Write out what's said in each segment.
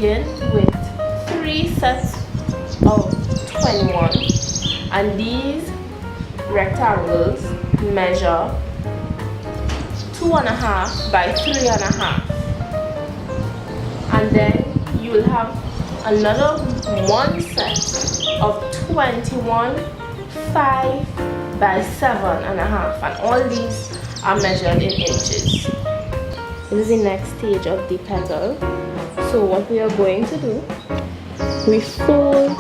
begin with 3 sets of 21, and these rectangles measure 2.5 by 3.5, and then you will have another 1 set of 21 5 by 7.5, and all these are measured in inches. This is the next stage of the petal. So what we are going to do, we fold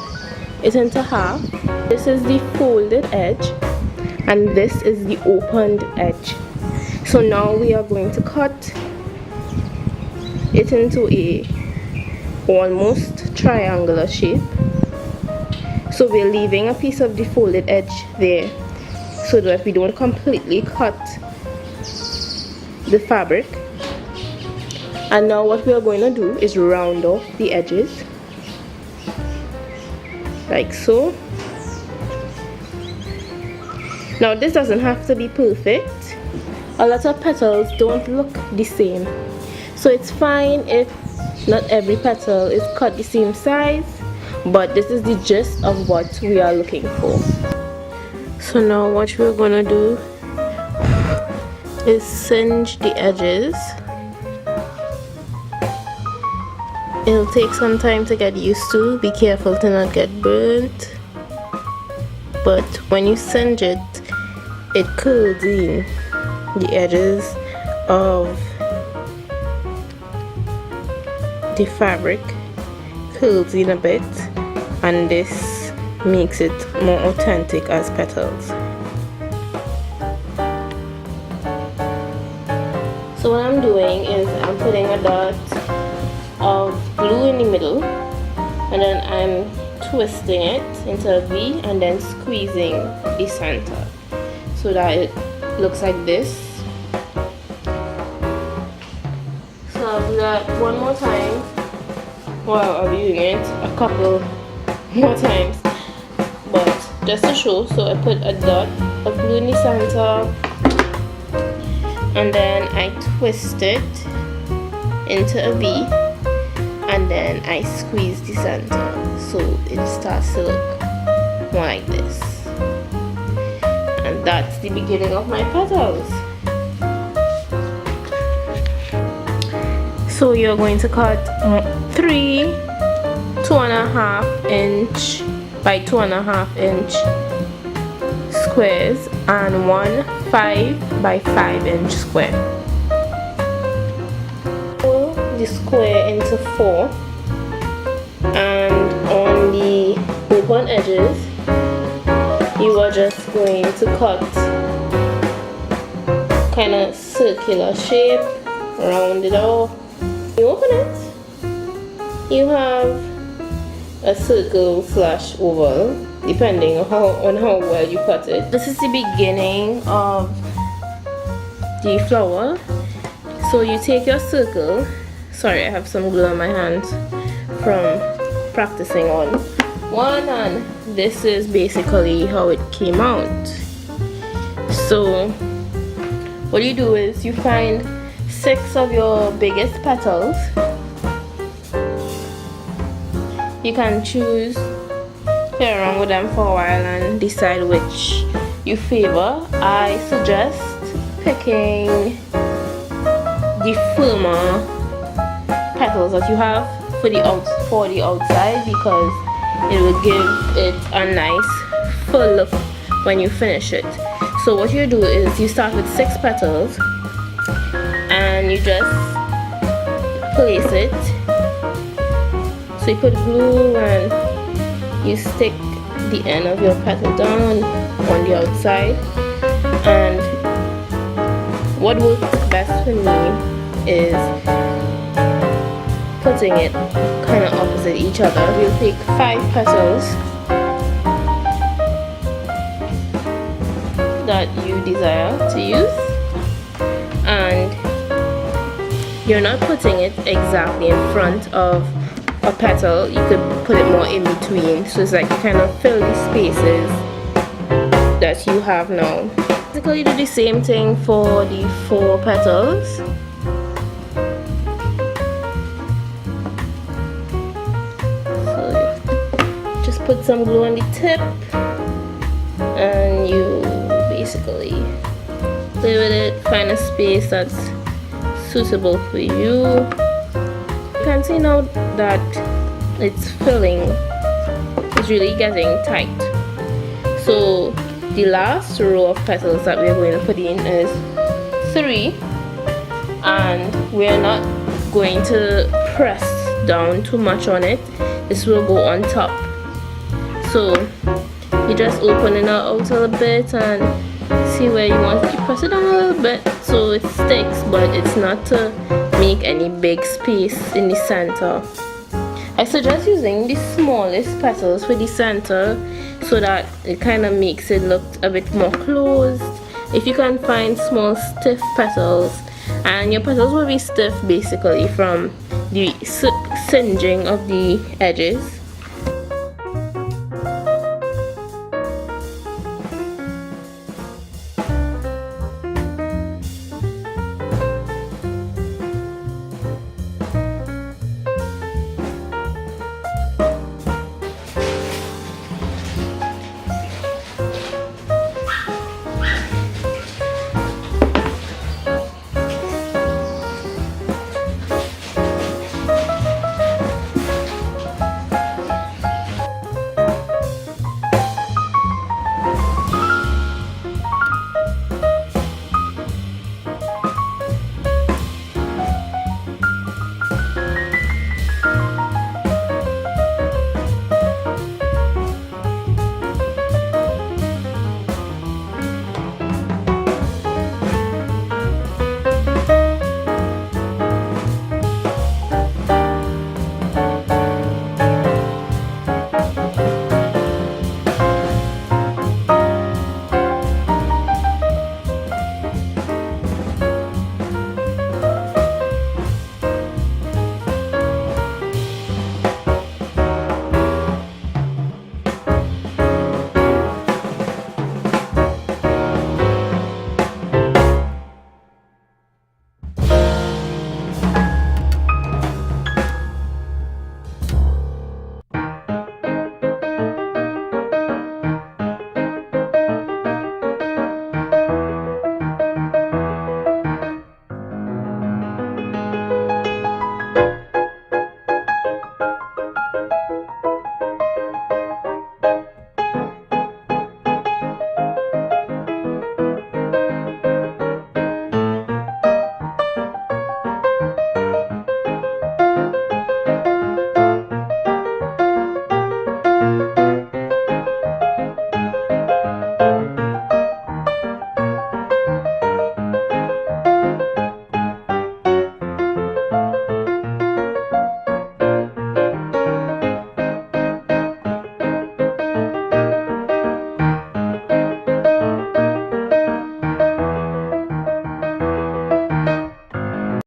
it into half. This is the folded edge and this is the opened edge. So now we are going to cut it into a almost triangular shape. So we're leaving a piece of the folded edge there so that we don't completely cut the fabric. And now what we are going to do is round off the edges like so. Now this doesn't have to be perfect. A lot of petals don't look the same, so it's fine if not every petal is cut the same size, but this is the gist of what we are looking for. So now what we're gonna do is singe the edges. It'll take some time to get used to. Be careful to not get burnt, but when you singe it, it curls in the edges of the fabric, curls in a bit, and this makes it more authentic as petals. So what I'm doing is I'm putting a dot of glue in the middle, and then I'm twisting it into a V and then squeezing the center so that it looks like this. So I'll do that one more time. Well, I'll be doing it a couple more times, but just to show. So I put a dot of glue in the center and then I twist it into a V, and then I squeeze the center so it starts to look more like this. And that's the beginning of my petals. So you're going to cut 3 2.5 inch by 2.5 inch squares and 1 5 by 5 inch square. The square into 4, and on the open edges you are just going to cut kind of circular shape, round it off. You open it, you have a circle slash oval depending on how well you cut it. This is the beginning of the flower. So you take your circle. Sorry, I have some glue on my hands from practicing on one, and this is basically how it came out. So what you do is you find 6 of your biggest petals. You can choose, play around with them for a while and decide which you favor. I suggest picking the firmer petals that you have for the outside, because it will give it a nice full look when you finish it. So what you do is you start with 6 petals and you just place it. So you put glue and you stick the end of your petal down on the outside. And what works best for me is putting it kind of opposite each other. We'll take 5 petals that you desire to use, and you're not putting it exactly in front of a petal. You could put it more in between, so it's like you kind of fill the spaces that you have now. Basically do the same thing for the 4 petals. just put some glue on the tip and you basically play with it, find a space that's suitable for you. You can see now that it's filling, it's really getting tight. So the last row of petals that we're going to put in is 3, and we're not going to press down too much on it. This will go on top. So you just open it out a little bit and see where you want it. You press it down a little bit so it sticks, but it's not to make any big space in the center. I suggest using the smallest petals for the center so that it kind of makes it look a bit more closed. If you can find small stiff petals, and your petals will be stiff basically from the singeing of the edges,